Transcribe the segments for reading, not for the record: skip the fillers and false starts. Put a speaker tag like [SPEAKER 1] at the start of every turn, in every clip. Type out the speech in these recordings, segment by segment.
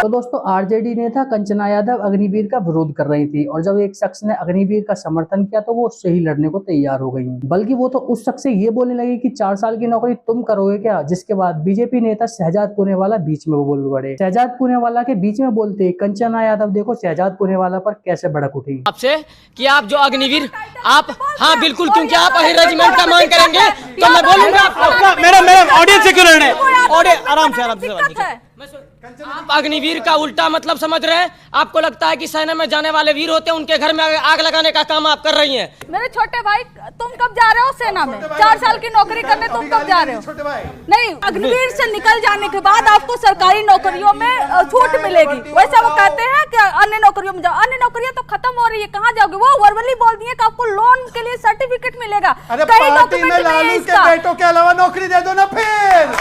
[SPEAKER 1] तो दोस्तों आरजेडी नेता कंचना यादव अग्निवीर का विरोध कर रही थी और जब एक शख्स ने अग्निवीर का समर्थन किया तो वो उससे ही लड़ने को तैयार हो गई। बल्कि वो तो उस शख्स से ये बोलने लगी कि 4 साल की नौकरी तुम करोगे क्या, जिसके बाद बीजेपी नेता शहजाद पूनेवाला बीच में बोल पड़े। शहजाद पूनेवाला के बीच में बोलते कंचना यादव देखो शहजाद पूनेवाला पर कैसे भड़क उठी
[SPEAKER 2] आपसे कि आप जो अग्निवीर आप हाँ बिल्कुल, क्योंकि आप रेजिमेंट का मांग करेंगे तो मैं बोलूंगा आपको।
[SPEAKER 3] मैडम ऑडियंस से क्यों लड़ रहे हैं? ऑडियंस आराम से
[SPEAKER 2] आप अग्निवीर का उल्टा मतलब समझ रहे हैं। आपको लगता है कि सेना में जाने वाले वीर होते हैं, उनके घर में आग लगाने का काम आप कर रही हैं।
[SPEAKER 4] मेरे छोटे भाई तुम कब जा रहे हो सेना में? 4 साल की नौकरी करने तुम कब जा रहे हो? नहीं, अग्निवीर से निकल जाने के बाद आपको सरकारी नौकरियों में छूट मिलेगी। वैसे वो कहते हैं कि अन्य नौकरियों में जाओ, अन्य नौकरियां तो खत्म हो रही है, कहाँ जाओगे? वो वर्बली बोल दिए कि आपको लोन के लिए सर्टिफिकेट मिलेगा।
[SPEAKER 3] कई डॉक्यूमेंट नहीं है इसका। बेटों के अलावा नौकरी दे दो ना फिर।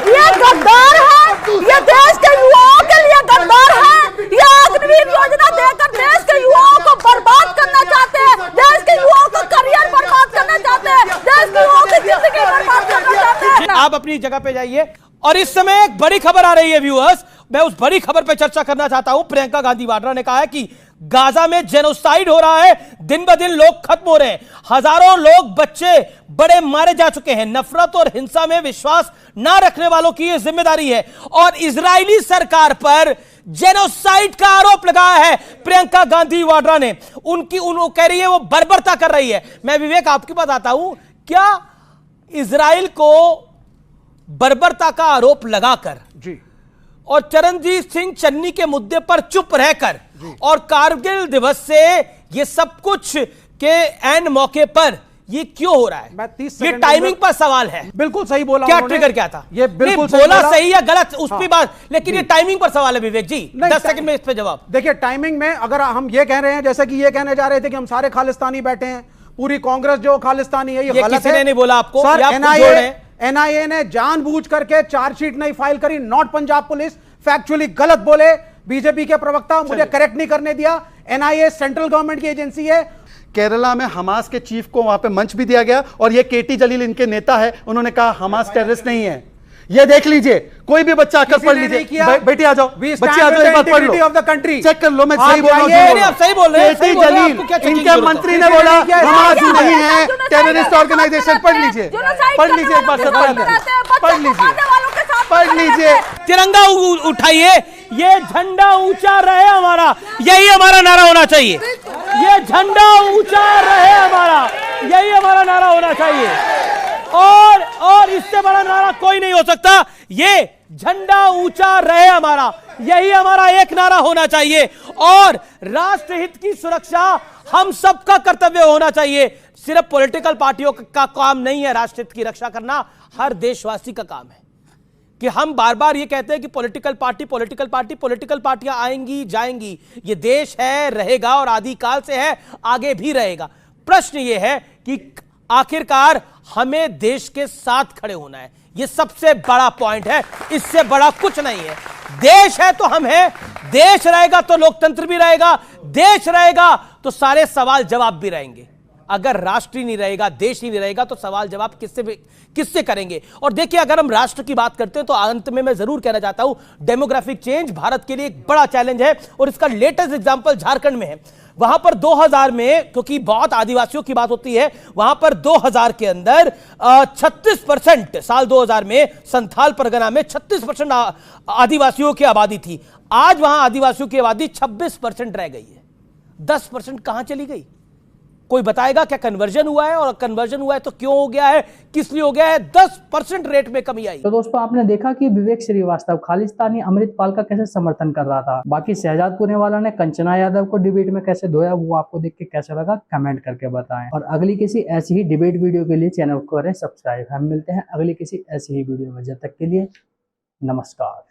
[SPEAKER 4] ये गद्दार है, ये देश के युवाओं के लिए गद्दार है। ये अग्निवीर योजना देकर देश के युवाओं को बर्बाद करना चाहते हैं, देश के युवाओं का करियर बर्बाद करना चाहते हैं, देश के युवाओं की जिंदगी बर्बाद करना चाहते हैं।
[SPEAKER 3] आप अपनी जगह पे जाइए। और इस समय एक बड़ी खबर आ रही है व्यूअर्स, मैं उस बड़ी खबर पे चर्चा करना चाहता हूं। प्रियंका गांधी वाड्रा ने कहा है कि गाजा में जेनोसाइड हो रहा है, दिन ब दिन लोग खत्म हो रहे हैं, हजारों लोग बच्चे बड़े मारे जा चुके हैं। नफरत और हिंसा में विश्वास ना रखने वालों की यह जिम्मेदारी है। और इजरायली सरकार पर जेनोसाइड का आरोप लगाया है प्रियंका गांधी वाड्रा ने। उनको कह रही है वो बर्बरता कर रही है। मैं विवेक आपके पास आता हूं, क्या इजराइल को बर्बरता का आरोप लगाकर जी और चरणजीत सिंह चन्नी के मुद्दे पर चुप रहकर और कारगिल दिवस से ये सब कुछ के एंड मौके पर ये क्यों हो रहा है? ये टाइमिंग पर सवाल है।
[SPEAKER 5] बिल्कुल सही बोला।
[SPEAKER 3] क्या ट्रिगर क्या था?
[SPEAKER 5] ये बिल्कुल
[SPEAKER 3] बोला सही या गलत उस पर बात, लेकिन ये टाइमिंग पर सवाल है विवेक जी। 10 सेकंड में इस पे जवाब।
[SPEAKER 5] देखिए टाइमिंग में अगर हम ये कह रहे हैं, जैसे कि ये कहने जा रहे थे कि हम सारे खालिस्तानी बैठे हैं, पूरी कांग्रेस जो खालिस्तानी है, ये गलत है।
[SPEAKER 3] नहीं बोला आपको
[SPEAKER 5] सर। एनआईए ने जानबूझ करके चार्जशीट नहीं फाइल करी, नॉट पंजाब पुलिस। फैक्चुअली गलत बोले बीजेपी के प्रवक्ता, मुझे करेक्ट नहीं करने दिया। एनआईए सेंट्रल गवर्नमेंट की एजेंसी है।
[SPEAKER 6] केरला में हमास के चीफ को वहां पे मंच भी दिया गया और ये केटी जलील इनके नेता है, उन्होंने कहा हमास टेररिस्ट नहीं है। ये देख लीजिए, कोई भी बच्चा आकर पढ़ लीजिए। बेटी आ जाओ, बच्चे आ जाओ, एक बार पढ़ लो, चेक कर लो। मैं सही बोल रहा हूं,
[SPEAKER 3] आप सही बोल रहे हैं।
[SPEAKER 6] केटी जलील इनके मंत्री ने बोला हमास नहीं है, टेररिस्ट ऑर्गेनाइजेशन। पढ़ लीजिए, पढ़ लीजिए, एक बार पढ़ लीजिए, पढ़ लीजिए।
[SPEAKER 3] तिरंगा उठाइए, ये झंडा ऊंचा रहे हमारा, यही हमारा नारा होना चाहिए। ये झंडा ऊंचा रहे हमारा, यही हमारा नारा होना चाहिए। और इससे बड़ा नारा कोई नहीं हो सकता। ये झंडा ऊंचा रहे हमारा, यही हमारा एक नारा होना चाहिए। और राष्ट्रहित की सुरक्षा हम सबका कर्तव्य होना चाहिए। सिर्फ पॉलिटिकल पार्टियों का काम नहीं है राष्ट्रहित की रक्षा करना, हर देशवासी का काम है। कि हम बार बार ये कहते हैं कि पॉलिटिकल पार्टियां आएंगी जाएंगी, ये देश है, रहेगा और आदिकाल से है, आगे भी रहेगा। प्रश्न ये है कि आखिरकार हमें देश के साथ खड़े होना है, ये सबसे बड़ा पॉइंट है, इससे बड़ा कुछ नहीं है। देश है तो हम हैं, देश रहेगा तो लोकतंत्र भी रहेगा, देश रहेगा तो सारे सवाल जवाब भी रहेंगे। अगर राष्ट्र ही नहीं रहेगा, देश ही नहीं रहेगा, तो सवाल जवाब किससे करेंगे? और देखिए, अगर हम राष्ट्र की बात करते हैं तो अंत में मैं जरूर कहना चाहता हूं, डेमोग्राफिक चेंज भारत के लिए एक बड़ा चैलेंज है और इसका लेटेस्ट एग्जांपल झारखंड में है। वहां पर 2000 में, क्योंकि बहुत आदिवासियों की बात होती है, वहां पर 2000 के अंदर 36%, साल 2000 में संथाल परगना में 36% आदिवासियों की आबादी थी। आज वहां आदिवासियों की आबादी 26% रह गई है। 10% कहां चली गई? कोई बताएगा क्या कन्वर्जन हुआ है? और कन्वर्जन हुआ है तो क्यों हो गया है, किस लिए हो गया है? 10% रेट में कमी आई।
[SPEAKER 1] तो दोस्तों आपने देखा कि विवेक श्रीवास्तव खालिस्तानी अमृतपाल का कैसे समर्थन कर रहा था। बाकी शहजाद पूनेवाला ने कंचना यादव को डिबेट में कैसे धोया, वो आपको देख के कैसा लगा कमेंट करके बताएं। और अगली किसी ऐसी ही डिबेट वीडियो के लिए चैनल को करें सब्सक्राइब। हम मिलते हैं अगली किसी ऐसी ही वीडियो में, जब तक के लिए नमस्कार।